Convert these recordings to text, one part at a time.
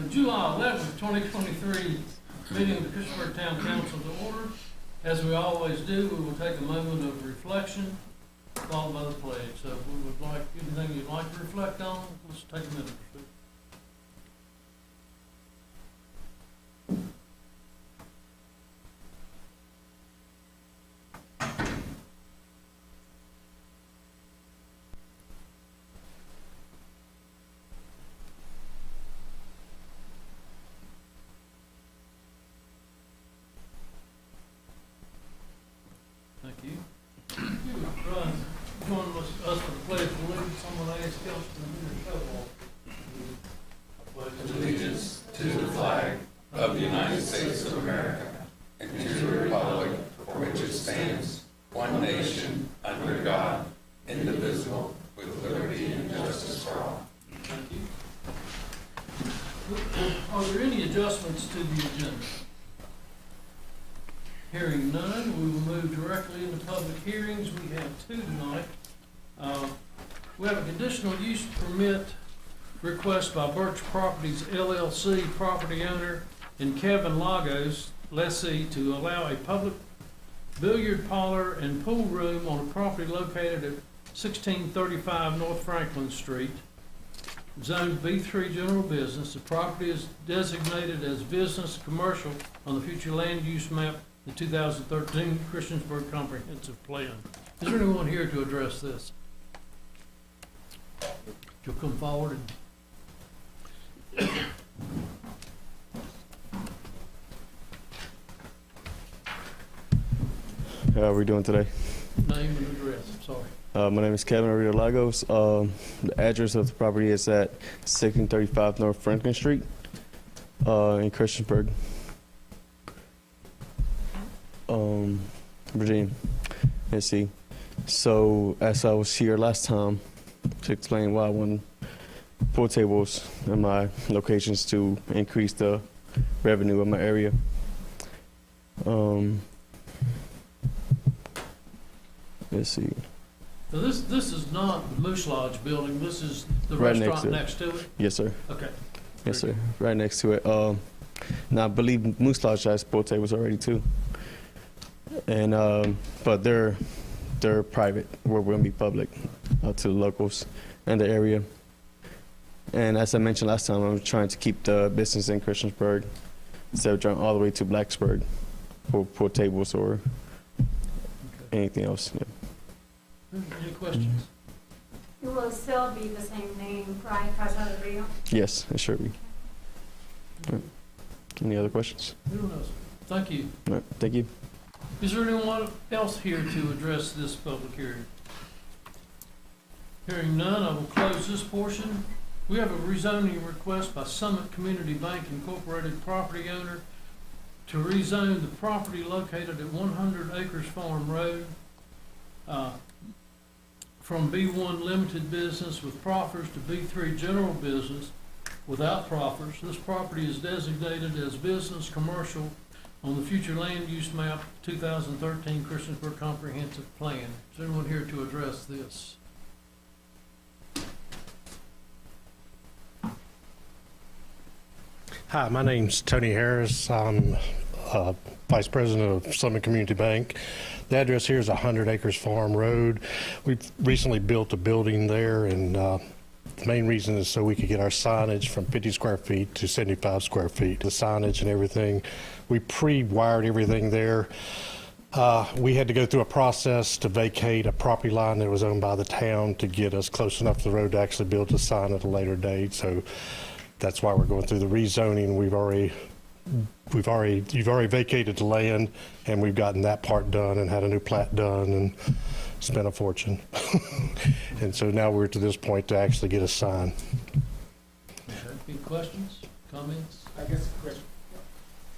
the July 11th, 2023 meeting of the Christiansburg Town Council to order. As we always do, we will take a moment of reflection, followed by the pledge. So if we would like, anything you'd like to reflect on, let's take a minute or two. Thank you. You would join us for the pledge of allegiance. Someone ask Kelston to do the show. Allegiance to the flag of the United States of America and to the republic for which it stands, one nation, under God, indivisible, with liberty and justice for all. Thank you. Are there any adjustments to the agenda? Hearing none, we will move directly into public hearings. We have two tonight. We have a conditional use permit request by Birch Properties LLC property owner and Kevin Lagos lessee to allow a public billiard parlor and pool room on a property located at 1635 North Franklin Street, zoned B3 General Business. The property is designated as business commercial on the future land use map, the 2013 Christiansburg Comprehensive Plan. Is there anyone here to address this? You'll come forward and How are we doing today? name and address. I'm sorry. My name is Kevin Arita Lagos. The address of the property is at 1635 North Franklin Street in Christiansburg, Virginia. Let's see. So as I was here last time to explain why I want pool tables in my locations to increase the revenue of my area. Let's see. So this is not the Moose Lodge building. This is the Right restaurant next to it. next to it? Yes, sir. Okay. Yes, sir. Right next to it. Now I believe Moose Lodge has pool tables already too. And but they're private. We're going to be public to the locals in the area. And as I mentioned last time, I'm trying to keep the business in Christiansburg instead of driving all the way to Blacksburg for pool tables or anything else. Yeah. Any questions? It will still be the same name, right, Casa del Rio? Yes, it should be. All right. Any other questions? Anyone else? Thank you. All right. Thank you. Is there anyone else here to address this public hearing? Hearing none, I will close this portion. We have a rezoning request by Summit Community Bank Incorporated property owner to rezone the property located at 100 Acres Farm Road from B1 Limited Business with proffers to B3 General Business without proffers. This property is designated as business commercial on the future land use map 2013 Christiansburg Comprehensive Plan. Is anyone here to address this? Hi, my name's Tony Harris. I'm Vice President of Summit Community Bank. The address here is 100 Acres Farm Road. We've recently built a building there, and the main reason is so we could get our signage from 50 square feet to 75 square feet. The signage and everything, we pre-wired everything there. We had to go through a process to vacate a property line that was owned by the town to get us close enough to the road to actually build a sign at a later date. So that's why we're going through the rezoning. You've already vacated the land, and we've gotten that part done and had a new plat done and spent a fortune. And so now we're to this point to actually get a sign. Okay. Any questions, comments? I guess the question,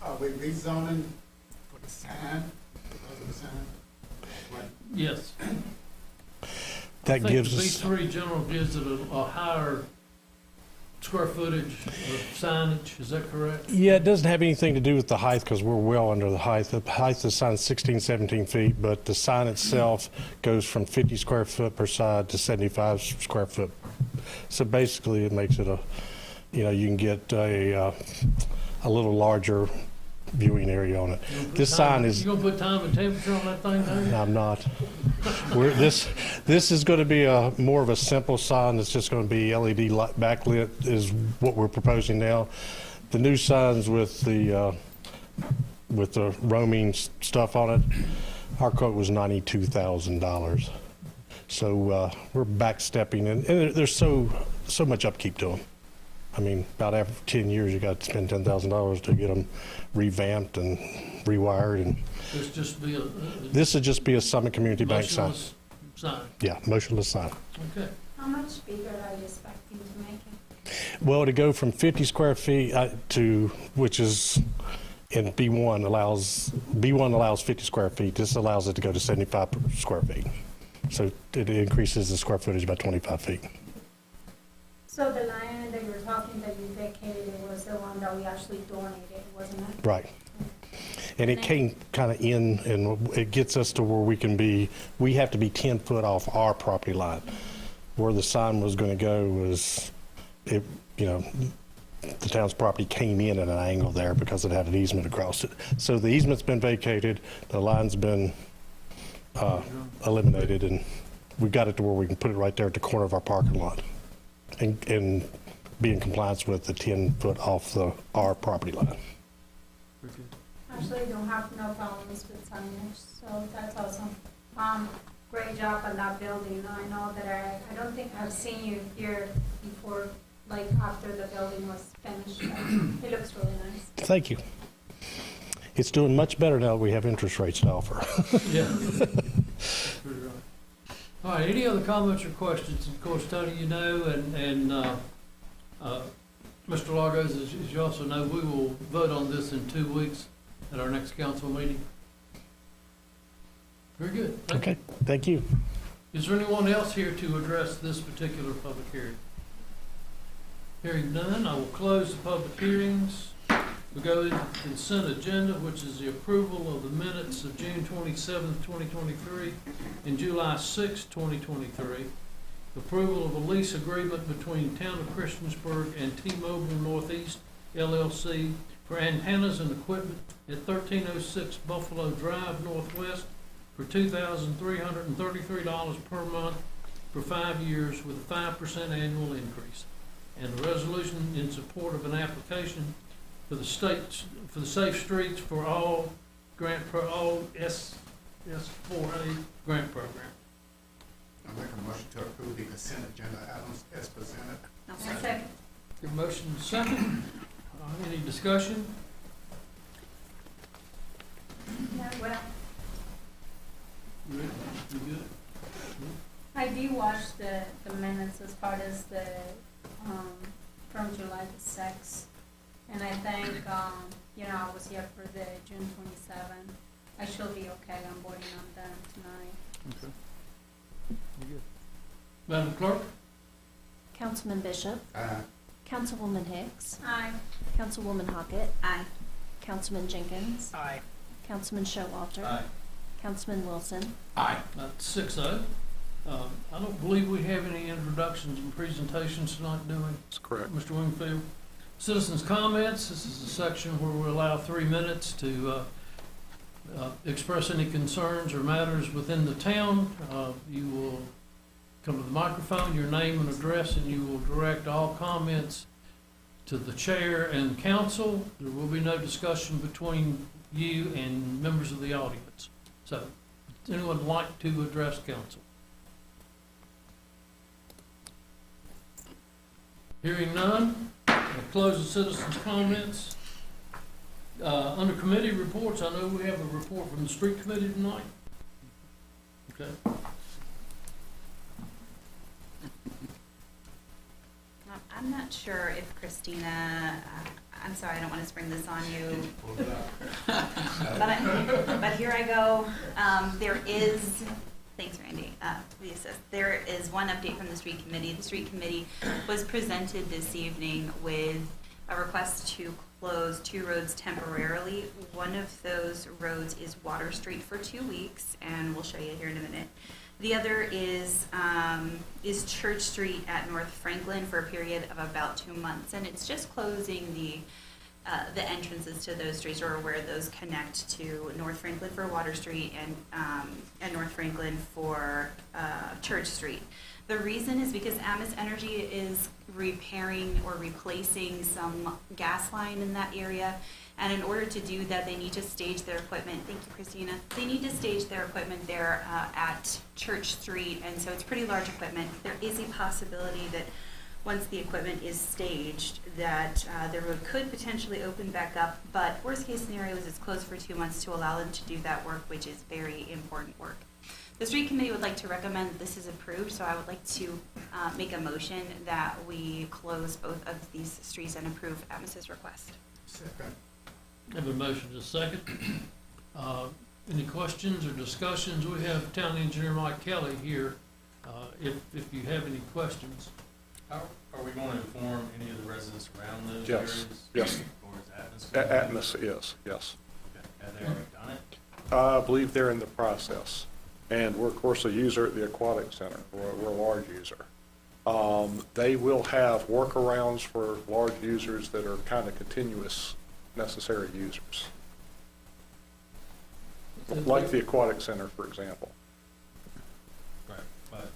are we rezoning for the sign, because of the sign? Like, Yes. That gives I us. think the B3 General gives it a higher square footage of signage, is that correct? Yeah, it doesn't have anything to do with the height because we're well under the height. The height of the sign is 16, 17 feet, but the sign itself goes from 50 square foot per side to 75 square foot. So basically it makes it a you can get a little larger viewing area on it. You gonna put This time- sign is, You gonna put time and temperature on that thing, Dave? I'm not. This is going to be more of a simple sign that's just going to be LED light backlit is what we're proposing now. The new signs with the roaming stuff on it, our quote was $92,000. So we're backstepping, and there's so much upkeep to them. I mean, about after 10 years, you got to spend $10,000 to get them revamped and rewired. And This just be a this would just be a Summit Community Bank sign. motionless sign. Yeah, motionless sign. Okay. How much bigger are you expecting to make it? Well, to go from 50 square feet to, which is in B1 allows 50 square feet. This allows it to go to 75 square feet. So it increases the square footage by 25 feet. So the line that you were talking that you vacated was the one that we actually donated, wasn't it? Right. And it came kind of in, and it gets us to where we have to be 10 foot off our property line. Where the sign was going to go was, the town's property came in at an angle there because it had an easement across it. So the easement's been vacated, the line's been eliminated, and we got it to where we can put it right there at the corner of our parking lot and be in compliance with the 10 foot off our property line. Actually, don't have no problems with signage, so that's awesome. Great job on that building. I know that I don't think I've seen you here before, like after the building was finished. It looks really nice. Thank you. It's doing much better now that we have interest rates to offer. Yeah. Pretty right. All right, any other comments or questions? Of course, Tony, and Mr. Lagos, as you also know, we will vote on this in 2 weeks at our next council meeting. Very good. Thank you. Okay, thank you. Is there anyone else here to address this particular public hearing? Hearing none, I will close the public hearings. We go into the consent agenda, which is the approval of the minutes of June 27th, 2023, and July 6th, 2023. Approval of a lease agreement between Town of Christiansburg and T-Mobile Northeast LLC for antennas and equipment at 1306 Buffalo Drive Northwest for $2,333 per month for 5 years with a 5% annual increase. And a resolution in support of an application for the Safe Streets for All S4A grant program. I make a motion to approve the consent agenda items as presented. Second. Your motion is second. Any discussion? Yeah, well, You ready? You good? I did watch the minutes as far as the, from July the 6th. And I think, I was here for the June 27th. I should be okay. I'm voting on them tonight. Okay. You good? Madam Clerk? Councilman Bishop, Aye. Councilwoman Hicks, Aye. Councilwoman Hockett, Aye. Councilman Jenkins, Aye. Councilman Showalter, Councilman Wilson, Aye. That's 6-0. I don't believe we have any introductions and presentations tonight, do we? That's correct. Mr. Wingfield? Citizens' comments, this is a section where we allow 3 minutes to express any concerns or matters within the town. You will come to the microphone, your name and address, and you will direct all comments to the chair and council. There will be no discussion between you and members of the audience. So, does anyone like to address council? Hearing none, I'll close the citizens' comments. Under committee reports, I know we have a report from the street committee tonight. Okay. I'm not sure if Christina, I'm sorry, I don't want to spring this on you. But here I go. There is, thanks Randy, for the assist. There is one update from the street committee. The street committee was presented this evening with a request to close 2 roads temporarily. One of those roads is Water Street for 2 weeks, and we'll show you here in a minute. The other is Church Street at North Franklin for a period of about 2 months, and it's just closing the entrances to those streets, or where those connect to North Franklin for Water Street and North Franklin for Church Street. The reason is because Atmos Energy is repairing or replacing some gas line in that area. And in order to do that, they need to stage their equipment. Thank you, Christina. They need to stage their equipment there at Church Street, and so it's pretty large equipment. There is a possibility that once the equipment is staged, that the road could potentially open back up, but worst case scenario is it's closed for 2 months to allow them to do that work, which is very important work. The street committee would like to recommend that this is approved, so I would like to make a motion that we close both of these streets and approve Atmos's request. Second. Have a motion to second. Any questions or discussions? We have Town Engineer Mike Kelly here, if you have any questions. How are we going to inform any of the residents around those Yes. areas? Yes. Or is Atmos? Atmos is, yes. Okay. Have they already done it? I believe they're in the process. And we're, of course, a user at the Aquatic Center. We're a large user. They will have workarounds for large users that are kind of continuous necessary users. Like the Aquatic Center, for example. Right, but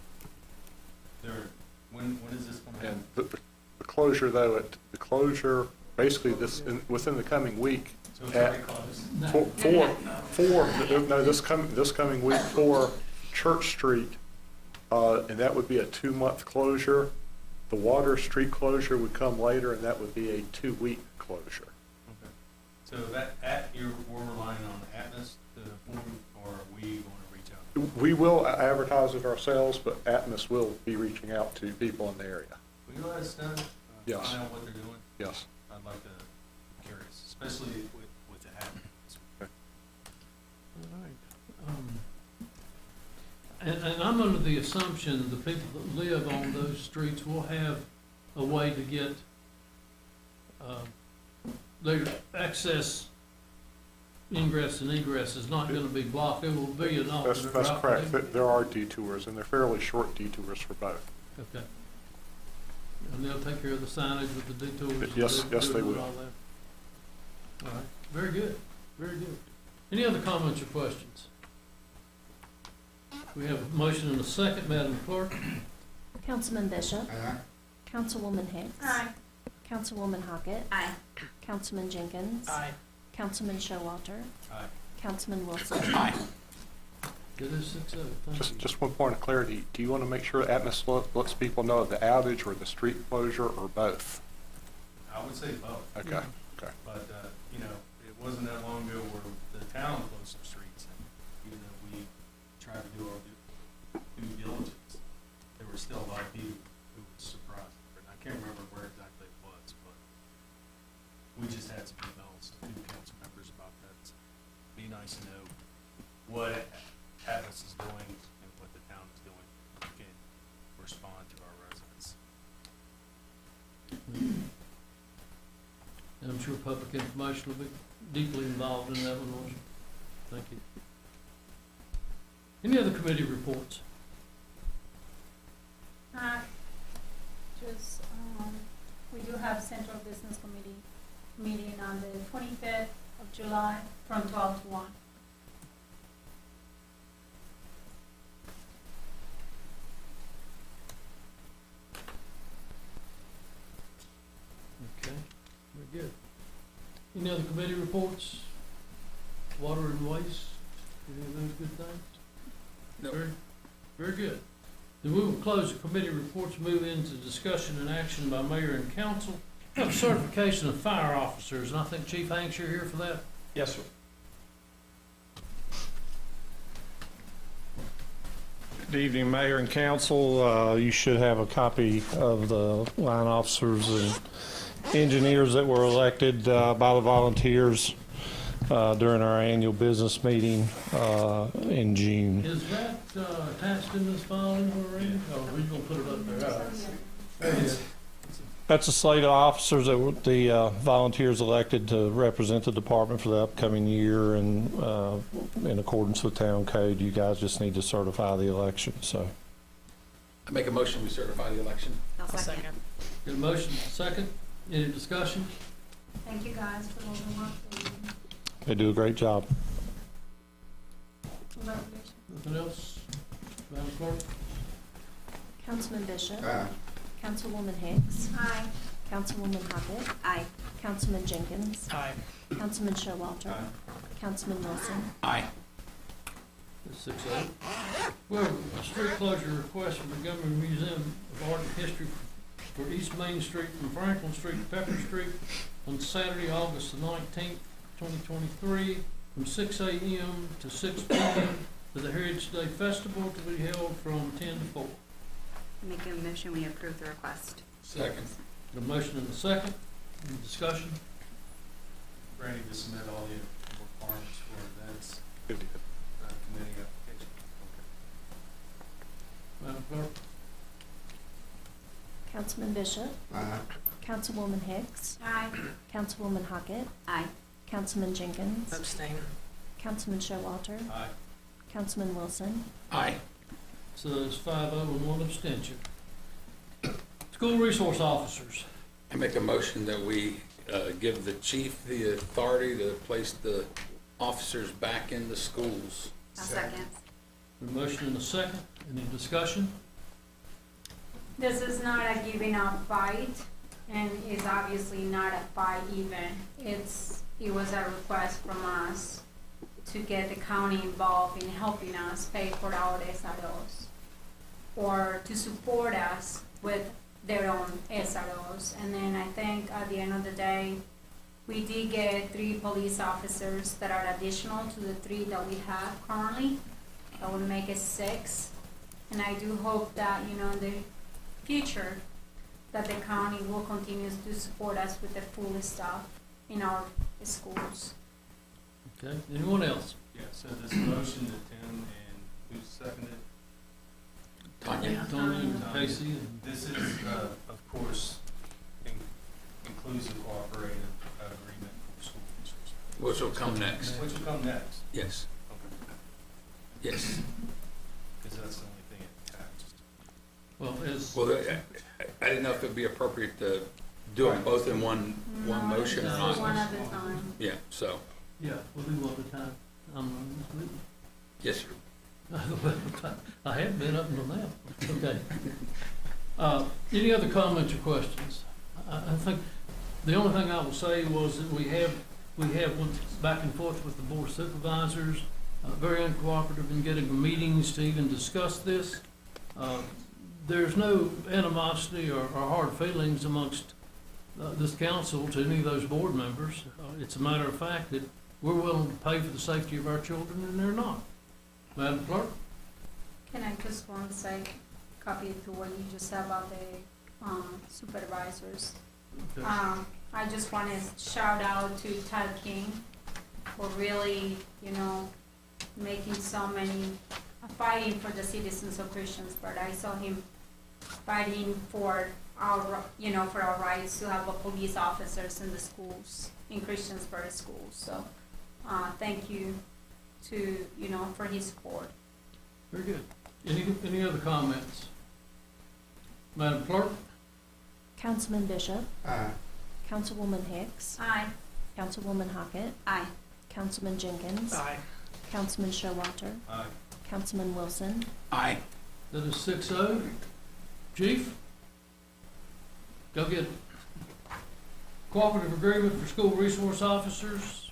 when is this going to happen? And the closure, though, basically within the coming week. So it's already closed? This coming week for Church Street, and that would be a 2-month closure. The Water Street closure would come later, and that would be a 2-week closure. Okay. So we're relying on Atmos to inform, or are we going to reach out? We will advertise it ourselves, but Atmos will be reaching out to people in the area. Will you let us know? Yes. Find out what they're doing? Yes. I'd like to be curious, especially with the happenings. All right. And I'm under the assumption the people that live on those streets will have a way to get their access, ingress and egress is not gonna be blocked. It will be an alternate route. That's correct. There are detours, and they're fairly short detours for both. Okay. And they'll take care of the signage with the detours? Yes, they will. All that? All right, very good, very good. Any other comments or questions? We have a motion and a second, Madam Clerk. Councilman Bishop. Aye. Councilwoman Hicks. Aye. Councilwoman Hockett. Aye. Councilman Jenkins. Aye. Councilman Showalter. Aye. Councilman Wilson. It is 6-0, thank you. Just one point of clarity. Do you want to make sure Atmos lets people know of the outage or the street closure, or both? I would say both. Okay, okay. But, it wasn't that long ago where the town closed some streets, and even though we tried to do our due diligence, there were still a lot of people who were surprised. And I can't remember where exactly it was, but we just had some emails to council members about that. It'd be nice to know what Atmos is doing and what the town is doing. We can respond to our residents. And I'm sure public information will be deeply involved in that one, won't you? Thank you. Any other committee reports? Just, we do have Central Business Committee meeting on the 25th of July from 12 to 1. Okay, very good. Any other committee reports? Water and waste, any of those good things? No. Very good. Then we will close the committee reports, move into discussion and action by mayor and council. We have certification of fire officers, and I think Chief Hanks, you're here for that? Yes, sir. Good evening, Mayor and Council. You should have a copy of the line officers and engineers that were elected by the volunteers during our annual business meeting in June. Is that attached in this file anywhere, Randy? Oh, we're gonna put it up there. All right. There it is. That's a slate of officers that the volunteers elected to represent the department for the upcoming year, and in accordance with town code, you guys just need to certify the election, so. I make a motion, we certify the election. I'll second. Get a motion, second, any discussion? Thank you guys for all the work that you do. They do a great job. Congratulations. Nothing else? Madam Clerk? Councilman Bishop. Aye. Councilwoman Hicks. Aye. Councilwoman Hockett. Aye. Councilman Jenkins. Aye. Councilman Showalter. Councilman Wilson. Aye. 6-0. We have a street closure request from the Montgomery Museum of Art and History for East Main Street from Franklin Street to Pepper Street on Saturday, August the 19th, 2023, from 6 a.m. to 6 p.m. for the Heritage Day Festival to be held from 10 to 4. Make a motion, we approve the request. Second. The motion and the second. Any discussion? Ready to submit all the requirements for events, Good. committee application. Madam Clerk? Councilman Bishop. Aye. Councilwoman Hicks. Aye. Councilwoman Hockett. Aye. Councilman Jenkins. Abstain. Councilman Showalter. Aye. Councilman Wilson. Aye. So it's 5-0 and 1 abstention. School resource officers. I make a motion that we give the chief the authority to place the officers back in the schools. I'll second. The motion and the second. Any discussion? This is not a giving up fight, and is obviously not a fight even. It was a request from us to get the county involved in helping us pay for our SROs, or to support us with their own SROs. And then I think at the end of the day, we did get 3 police officers that are additional to the 3 that we have currently. That would make it 6. And I do hope that, in the future, that the county will continue to support us with the full staff in our schools. Okay, anyone else? Yeah, so this motion to Tim and who seconded? Tanya? Tony and Casey and This is, of course, inclusive cooperative agreement for school resources. Which will come next. Which will come next? Yes. Okay. Yes. Because that's the only thing it attached. well, as Well, I didn't know if it'd be appropriate to do them both in one motion or No, not. one at a time. Yeah, so, yeah, we'll do one at a time. yes, sir. I haven't been up until now. Okay. Any other comments or questions? I think the only thing I will say was that we have went back and forth with the board of supervisors, very uncooperative in getting the meetings to even discuss this. There's no animosity or hard feelings amongst this council to any of those board members. It's a matter of fact that we're willing to pay for the safety of our children, and they're not. Madam Clerk? Can I just want to say, copy to what you just said about the supervisors. Okay. I just want to shout out to Todd King for really, making so many, fighting for the citizens of Christiansburg. I saw him fighting for our, for our rights to have a police officers in the schools, in Christiansburg schools. So, thank you to, for his support. Very good. Any other comments? Madam Clerk? Councilman Bishop. Aye. Councilwoman Hicks. Aye. Councilwoman Hockett. Aye. Councilman Jenkins. Councilman Showalter. Aye. Councilman Wilson. Aye. That is 6-0. Chief? Go get it. Cooperative agreement for school resource officers.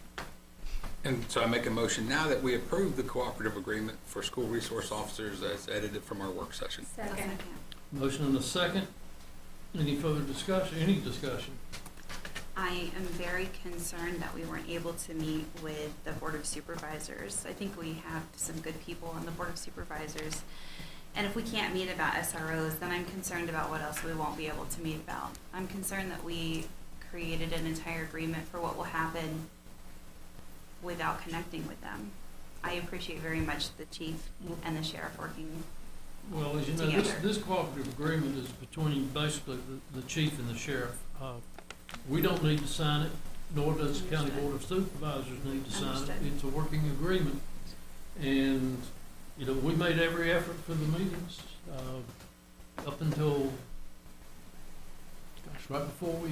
And so I make a motion now that we approve the cooperative agreement for school resource officers as edited from our work session. I'll Second. second. Motion and a second. Any further discussion? Any discussion? I am very concerned that we weren't able to meet with the Board of Supervisors. I think we have some good people on the Board of Supervisors. And if we can't meet about SROs, then I'm concerned about what else we won't be able to meet about. I'm concerned that we created an entire agreement for what will happen without connecting with them. I appreciate very much the chief and the sheriff working Well, as you know, this cooperative agreement is between basically the chief and the sheriff. We don't need to sign it, nor does the county board of supervisors need to sign it. Understood. It's a working agreement. And, you know, we made every effort for the meetings, up until, gosh, right before we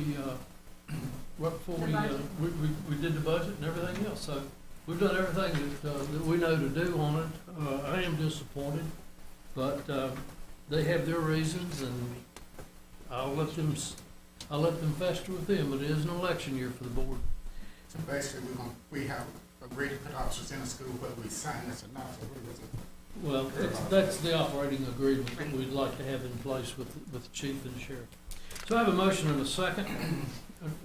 did the budget and everything else. So we've done everything that we know to do on it. I am disappointed, but they have their reasons, and I'll let them fester with them. But it is an election year for the board. So basically, we have agreed to put officers in the school, whether we sign this or not, so we wasn't. Well, that's the operating agreement that we'd like to have in place with the chief and the sheriff. So I have a motion and a second.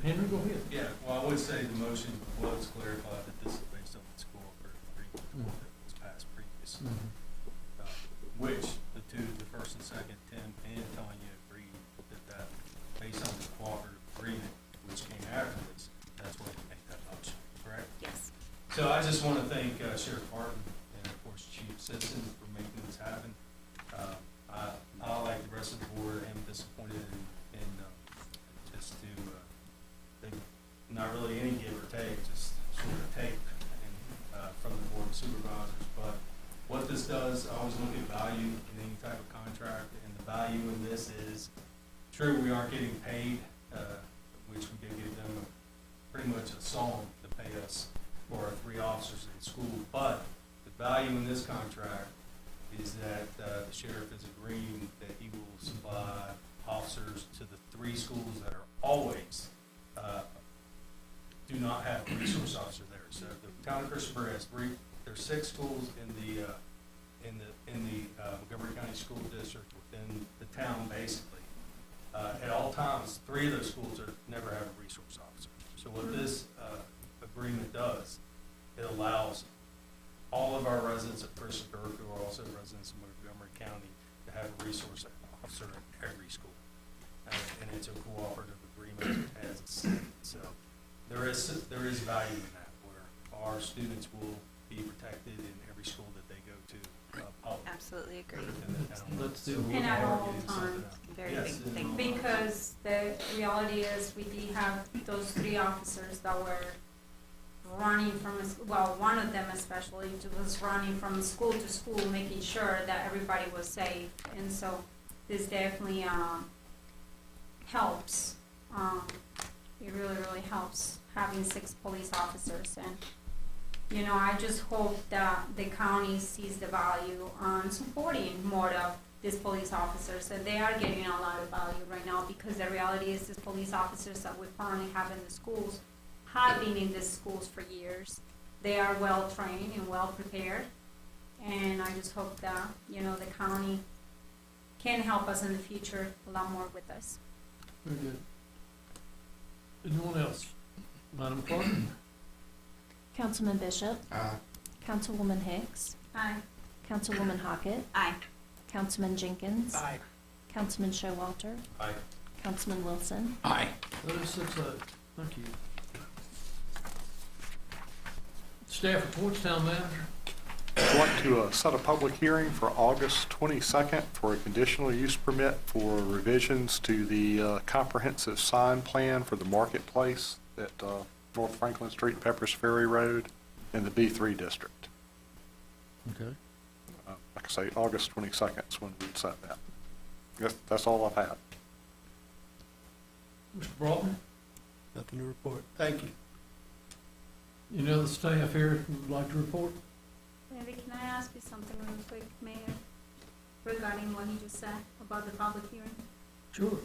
Henry, go ahead. Yeah, well, I would say the motion was clarified that this is based on the school or agreement that was passed previous, which the first and second, Tim and Tanya agreed that based on the cooperative agreement, which came after this, that's why we made that motion, correct? Yes. So I just want to thank Sheriff Martin and of course Chief Simpson for making this happen. I, like the rest of the board, am disappointed in just to think not really any give or take, just sort of take from the board of supervisors. But what this does, I always look at value in any type of contract, and the value in this is, true, we aren't getting paid, which we did give them pretty much a song to pay us for our 3 officers in school, but the value in this contract is that the sheriff is agreeing that he will supply officers to the 3 schools that are always do not have a resource officer there. So the town of Christiansburg has 3. There's 6 schools in the Montgomery County School District within the town, basically. At all times, 3 of those schools never have a resource officer. So what this agreement does, it allows all of our residents of Christiansburg, who are also residents of Montgomery County, to have a resource officer in every school. And it's a cooperative agreement as a state. So there is value in that, where our students will be protected in every school that they go to. Absolutely agree. Let's do And at all times. Very Yes, big thing. and Because the reality is, we did have those 3 officers that were running from, well, one of them especially, was running from school to school, making sure that everybody was safe. And so this definitely helps. It really, really helps having 6 police officers. And, you know, I just hope that the county sees the value on supporting more of these police officers. And they are getting a lot of value right now, because the reality is, these police officers that we currently have in the schools have been in these schools for years. They are well trained and well prepared. And I just hope that, you know, the county can help us in the future a lot more with us. Very good. Anyone else? Madam Clerk? Councilman Bishop, Councilwoman Hicks, Aye. Councilwoman Hockett, Aye. Councilman Jenkins, Councilman Showalter, Aye. Councilman Wilson. Aye. That is 6-0. Thank you. Staff reports, town manager. I'd like to set a public hearing for August 22nd for a conditional use permit for revisions to the comprehensive sign plan for the marketplace at North Franklin Street, Peppers Ferry Road, in the B3 district. Okay. Like I say, August 22nd is when we'd set that. That's all I've had. Mr. Broughton, Nothing to report. Thank you. any other staff here who would like to report? Randy, can I ask you something real quick, Mayor, regarding what he just said about the public hearing? Sure.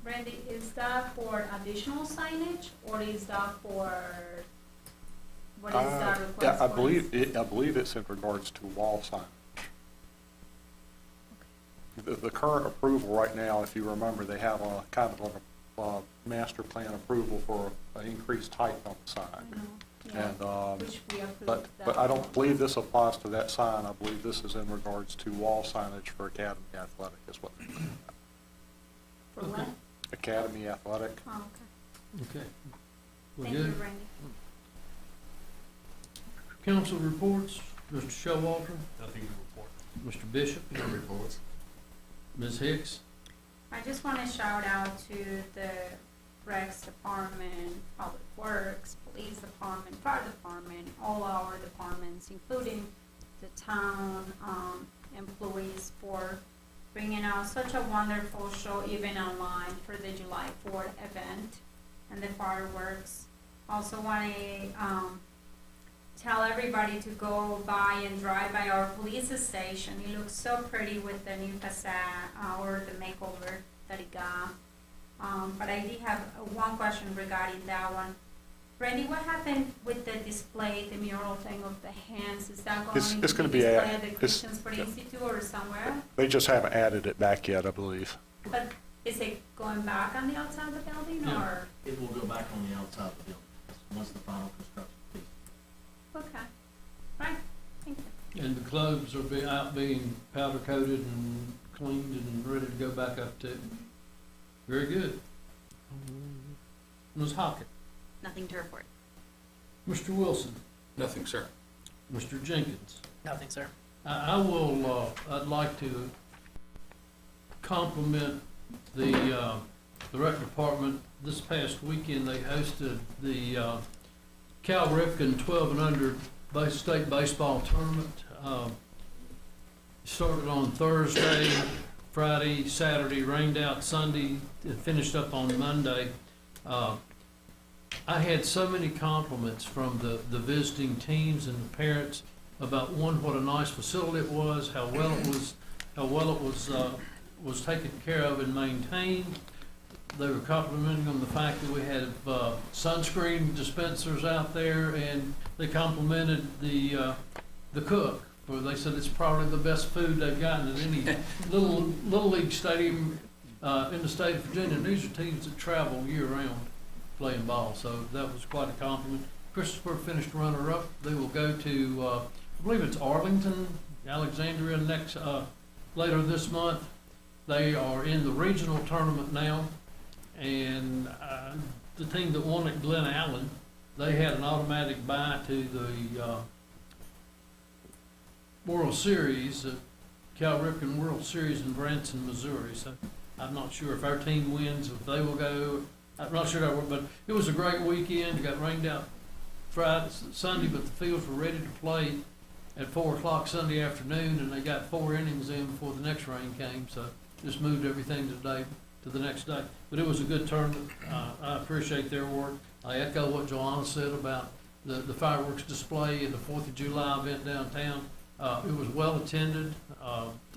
Randy, is that for additional signage, or is that for, what is that request for? Yeah, I believe it's in regards to wall signage. The current approval right now, if you remember, they have a kind of a master plan approval for an increased height on the sign. I know, yeah, And, which we approved but that. I don't believe this applies to that sign. I believe this is in regards to wall signage for Academy Athletic is what they're doing. For what? Academy Athletic. Oh, okay. Okay. We're Thank you, good. Randy. Council reports, Mr. Showalter. Nothing to report. Mr. Bishop? No reports. Ms. Hicks? I just want to shout out to the Recs Department, Public Works, Police Department, Fire Department, all our departments, including the town employees, for bringing out such a wonderful show, even online, for the July 4th event and the fireworks. Also want to tell everybody to go by and drive by our police station. It looks so pretty with the new facade or the makeover that it got. But I did have one question regarding that one. Randy, what happened with the display, the mural thing of the hands? Is that going It's to gonna be be displayed at- at the it's- Christian Sport yeah. Institute or somewhere? They just haven't added it back yet, I believe. But is it going back on the outside of the building, Yeah. or? It will go back on the outside of the building, once the final construction is complete. Okay, right, thank you. And the clubs are out being powder coated and cleaned and ready to go back up to. Very good. Ms. Hockett? Nothing to report. Mr. Wilson? Nothing, sir. Mr. Jenkins? Nothing, sir. I will, I'd like to compliment the rec department. This past weekend, they hosted the Cal Ripken 12 and under state baseball tournament. Started on Thursday, Friday, Saturday, rained out Sunday, it finished up on Monday. I had so many compliments from the visiting teams and the parents about, one, what a nice facility it was, how well it was taken care of and maintained. They were complimenting on the fact that we had sunscreen dispensers out there, and they complimented the cook. For they said it's probably the best food they've gotten at any little league stadium in the state of Virginia. And these are teams that travel year round playing ball, so that was quite a compliment. Christopher finished runner-up. They will go to I believe it's Arlington, Alexandria next later this month. They are in the regional tournament now, and the team that won at Glen Allen, they had an automatic bye to the World Series, Cal Ripken World Series in Branson, Missouri. So I'm not sure if our team wins, if they will go. I'm not sure that will, but it was a great weekend. It got rained out Friday, Sunday, but the fields were ready to play at 4 o'clock Sunday afternoon, and they got 4 innings in before the next rain came. So just moved everything to the next day. But it was a good tournament. I appreciate their work. I echo what Joanna said about the fireworks display and the 4th of July event downtown. It was well attended,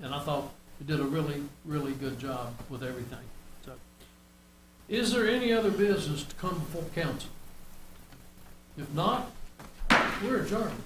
and I thought it did a really, really good job with everything. So, is there any other business to come before council? If not, we're adjourned.